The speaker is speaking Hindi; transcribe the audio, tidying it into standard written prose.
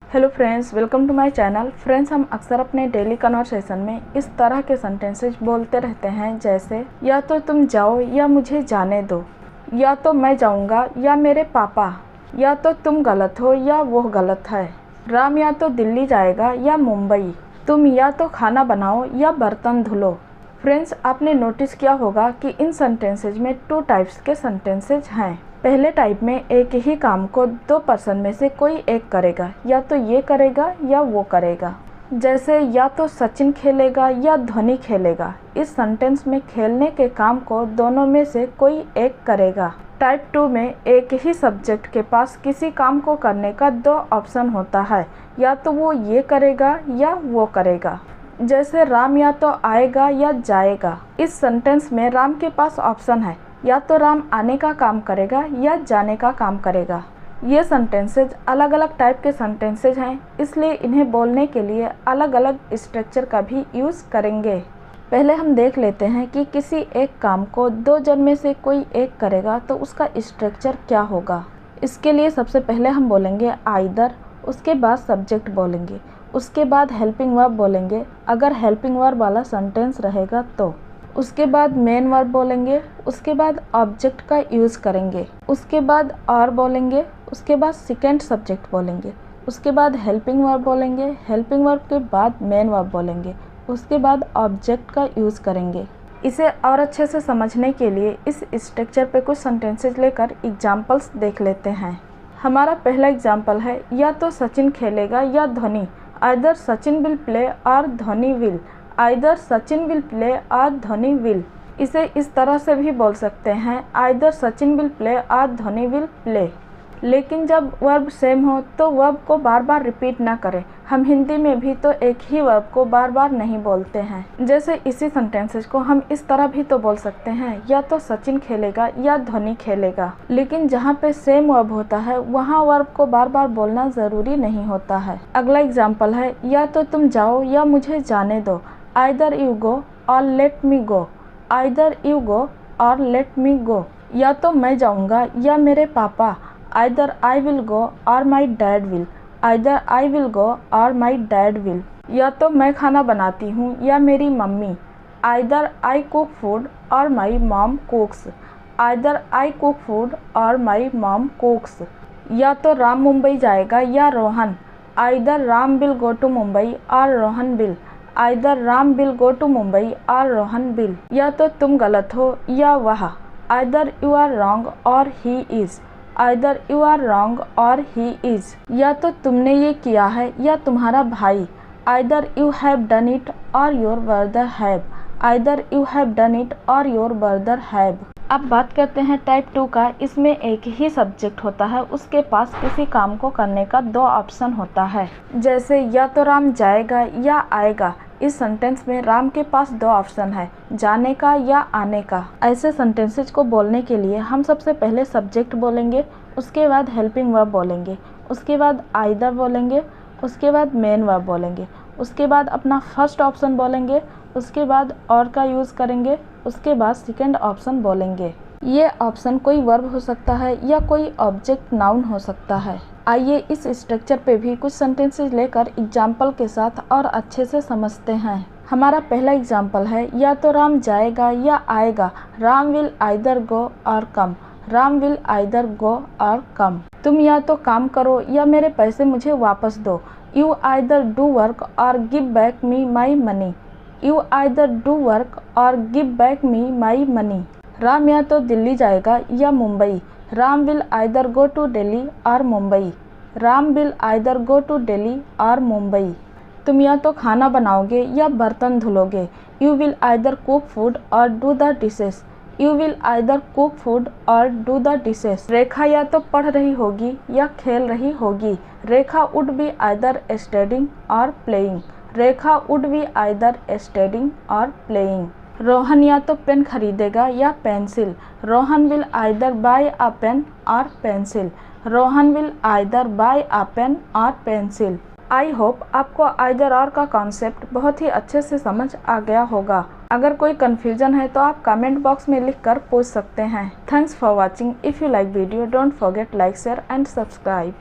Hello friends, welcome to my channel. Friends, हम अक्सर अपने डेली कन्वर्सेशन में इस तरह के सेंटेंसेस बोलते रहते हैं, जैसे या तो तुम जाओ या मुझे जाने दो, या तो मैं जाऊंगा या मेरे पापा, या तो तुम गलत हो या वो गलत है, राम या तो दिल्ली जाएगा या मुंबई, तुम या तो खाना बनाओ या बर्तन धुलो। फ्रेंड्स, आपने नोटिस किया होगा कि इन सेंटेंसेज में 2 टाइप्स के सेंटेंसेज हैं। पहले टाइप में एक ही काम को 2 पर्सन में से कोई एक करेगा, या तो ये करेगा या वो करेगा। जैसे या तो सचिन खेलेगा या धोनी खेलेगा। इस सेंटेंस में खेलने के काम को दोनों में से कोई एक करेगा। टाइप 2 में एक ही सब्जेक्ट के पास किसी काम को करने का 2 ऑप्शन होता है, या तो वो ये करेगा या वो करेगा। जैसे राम या तो आएगा या जाएगा। इस सेंटेंस में राम के पास ऑप्शन है, या तो राम आने का काम करेगा या जाने का काम करेगा। ये सेंटेंसेज अलग अलग टाइप के सेंटेंसेज हैं, इसलिए इन्हें बोलने के लिए अलग अलग स्ट्रक्चर का भी यूज़ करेंगे। पहले हम देख लेते हैं कि किसी एक काम को 2 जन में से कोई एक करेगा तो उसका स्ट्रक्चर क्या होगा। इसके लिए सबसे पहले हम बोलेंगे आइदर, उसके बाद सब्जेक्ट बोलेंगे, उसके बाद हेल्पिंग वर्ब बोलेंगे अगर हेल्पिंग वर्ब वाला सेंटेंस रहेगा तो, उसके बाद मेन वर्ब बोलेंगे, उसके बाद ऑब्जेक्ट का यूज़ करेंगे, उसके बाद और बोलेंगे, उसके बाद सेकंड सब्जेक्ट बोलेंगे, उसके बाद हेल्पिंग वर्ब बोलेंगे, हेल्पिंग वर्ब के बाद मेन वर्ब बोलेंगे, उसके बाद ऑब्जेक्ट का यूज़ करेंगे। इसे और अच्छे से समझने के लिए इस स्ट्रक्चर पे कुछ सेंटेंसेज लेकर एग्जाम्पल्स देख लेते हैं। हमारा पहला एग्जाम्पल है, या तो सचिन खेलेगा या Dhoni. Either Sachin will play or Dhoni will. Either Sachin will play or Dhoni will. इसे इस तरह से भी बोल सकते हैं, either Sachin will play or Dhoni will play. लेकिन जब वर्ब सेम हो तो वर्ब को बार बार रिपीट ना करें। हम हिंदी में भी तो एक ही वर्ब को बार बार नहीं बोलते हैं। जैसे इसी सेंटेंसेस को हम इस तरह भी तो बोल सकते हैं, या तो सचिन खेलेगा या धोनी खेलेगा। लेकिन जहाँ पे सेम वर्ब होता है वहाँ वर्ब को बार बार बोलना ज़रूरी नहीं होता है। अगला एग्जाम्पल है, या तो तुम जाओ या मुझे जाने दो। आइदर यू गो और let me go. Either you go और लेट मी गो। या तो मैं जाऊँगा या मेरे पापा। Either I will go or my dad will. Either I will go or my dad will. या तो मैं खाना बनाती हूँ या मेरी mummy. Either I cook food or my mom cooks. Either I cook food or my mom cooks. या तो राम मुंबई जाएगा या Rohan. Either Ram will go to Mumbai or Rohan will. Either Ram will go to Mumbai or Rohan will. या तो तुम गलत हो या वह। Either you are wrong or he is. Either you are wrong or he is. या तो तुमने ये किया है या तुम्हारा भाई। Either you have done it or your brother have. Either you have done it or your brother have. अब बात करते हैं टाइप 2 का। इसमें एक ही सब्जेक्ट होता है, उसके पास किसी काम को करने का 2 ऑप्शन होता है। जैसे या तो राम जाएगा या आएगा। इस सेंटेंस में राम के पास 2 ऑप्शन है, जाने का या आने का। ऐसे सेंटेंसेज को बोलने के लिए हम सबसे पहले सब्जेक्ट बोलेंगे, उसके बाद हेल्पिंग वर्ब बोलेंगे, उसके बाद आइदर बोलेंगे, उसके बाद मेन वर्ब बोलेंगे, उसके बाद अपना फर्स्ट ऑप्शन बोलेंगे, उसके बाद और का यूज़ करेंगे, उसके बाद सेकंड ऑप्शन बोलेंगे। ये ऑप्शन कोई वर्ब हो सकता है या कोई ऑब्जेक्ट नाउन हो सकता है। आइए इस स्ट्रक्चर पे भी कुछ सेंटेंसेस लेकर एग्जाम्पल के साथ और अच्छे से समझते हैं। हमारा पहला एग्जाम्पल है, या तो राम जाएगा या आएगा। राम विल आइदर गो और कम। राम विल आइदर गो और कम। तुम या तो काम करो या मेरे पैसे मुझे वापस दो। You either do work or give back me my money. You either do work or give back me my money. Ram या तो दिल्ली जाएगा या Mumbai. Ram will either go to Delhi or Mumbai. Ram will either go to Delhi or Mumbai. तुम या तो खाना बनाओगे या बर्तन धुलोगे। You will either cook food or do the dishes. You will either cook food or do the dishes. Rekha या तो पढ़ रही होगी या खेल रही होगी। Rekha would be either studying or playing. Rekha would be either studying or playing. Rohan या तो पेन खरीदेगा या pencil. Rohan will either buy a pen or pencil. Rohan will either buy a pen or pencil. I hope आपको आइदर और का कॉन्सेप्ट बहुत ही अच्छे से समझ आ गया होगा। अगर कोई कन्फ्यूजन है तो आप कमेंट बॉक्स में लिख कर पूछ सकते हैं। Thanks for watching. If you like video don't forget like share and subscribe.